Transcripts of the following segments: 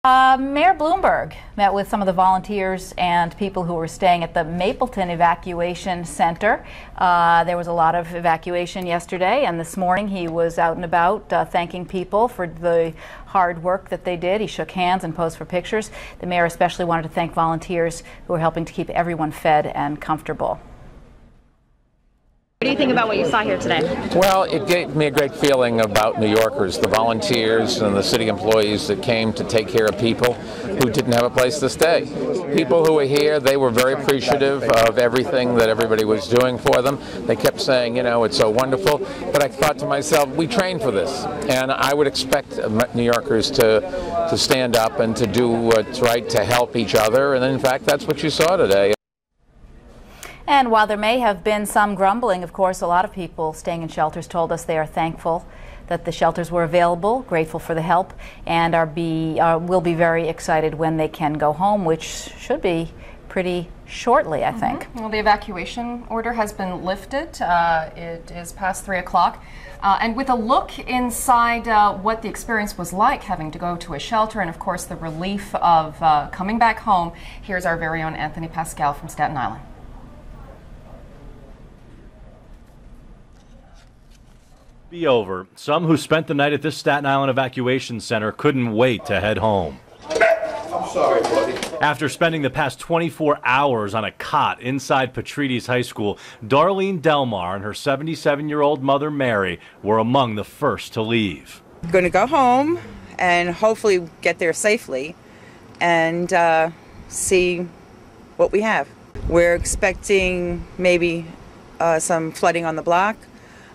Mayor Bloomberg met with some of the volunteers and people who were staying at the Mapleton Evacuation Center. There was a lot of evacuation yesterday, and this morning he was out and about thanking people for the hard work that they did. He shook hands and posed for pictures. The mayor especially wanted to thank volunteers who are helping to keep everyone fed and comfortable. What do you think about what you saw here today? Well, it gave me a great feeling about New Yorkers, the volunteers and the city employees that came to take care of people who didn't have a place to stay. People who were here, they were very appreciative of everything that everybody was doing for them. They kept saying, you know, it's so wonderful. But I thought to myself, we trained for this. And I would expect New Yorkers to stand up and to do what's right to help each other. And in fact, that's what you saw today. And while there may have been some grumbling, of course, a lot of people staying in shelters told us they are thankful that the shelters were available, grateful for the help, and will be very excited when they can go home, which should be pretty shortly, I think. Well, the evacuation order has been lifted. It is past 3 o'clock. And with a look inside what the experience was like having to go to a shelter and, of course, the relief of coming back home, here's our very own Anthony Pasquale from Staten Island. Be over. Some who spent the night at this Staten Island evacuation center couldn't wait to head home. I'm sorry, buddy. After spending the past 24 hours on a cot inside Patrides High School, Darlene Delmar and her 77-year-old mother Mary were among the first to leave. I'm going to go home and hopefully get there safely and see what we have. We're expecting maybe some flooding on the block.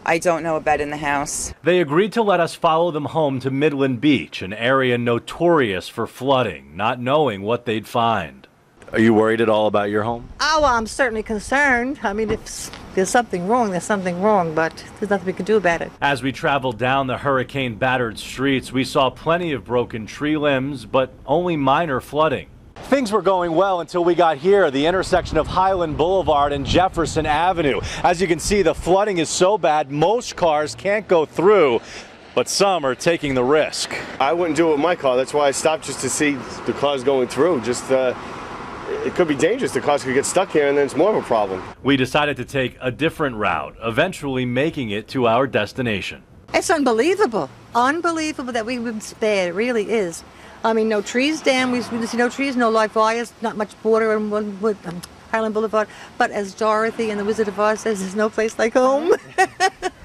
I don't know a bed in the house. They agreed to let us follow them home to Midland Beach, an area notorious for flooding, not knowing what they'd find. Are you worried at all about your home? Oh, well, I'm certainly concerned. I mean, if there's something wrong, there's something wrong, but there's nothing we can do about it. As we traveled down the hurricane-battered streets, we saw plenty of broken tree limbs, but only minor flooding. Things were going well until we got here, the intersection of Highland Boulevard and Jefferson Avenue. As you can see, the flooding is so bad, most cars can't go through, but some are taking the risk. I wouldn't do it with my car. That's why I stopped, just to see the cars going through. Just, it could be dangerous. The cars could get stuck here and then it's more of a problem. We decided to take a different route, eventually making it to our destination. It's unbelievable. Unbelievable that we would spare. It really is. I mean, no trees down. We see no trees, no live wires, not much water on Highland Boulevard. But as Dorothy and the Wizard of Oz says, there's no place like home.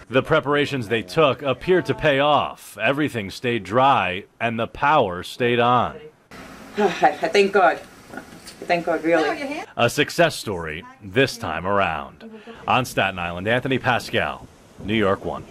The preparations they took appeared to pay off. Everything stayed dry and the power stayed on. I thank God. Thank God, really. A success story this time around. On Staten Island, Anthony Pasquale, New York 1.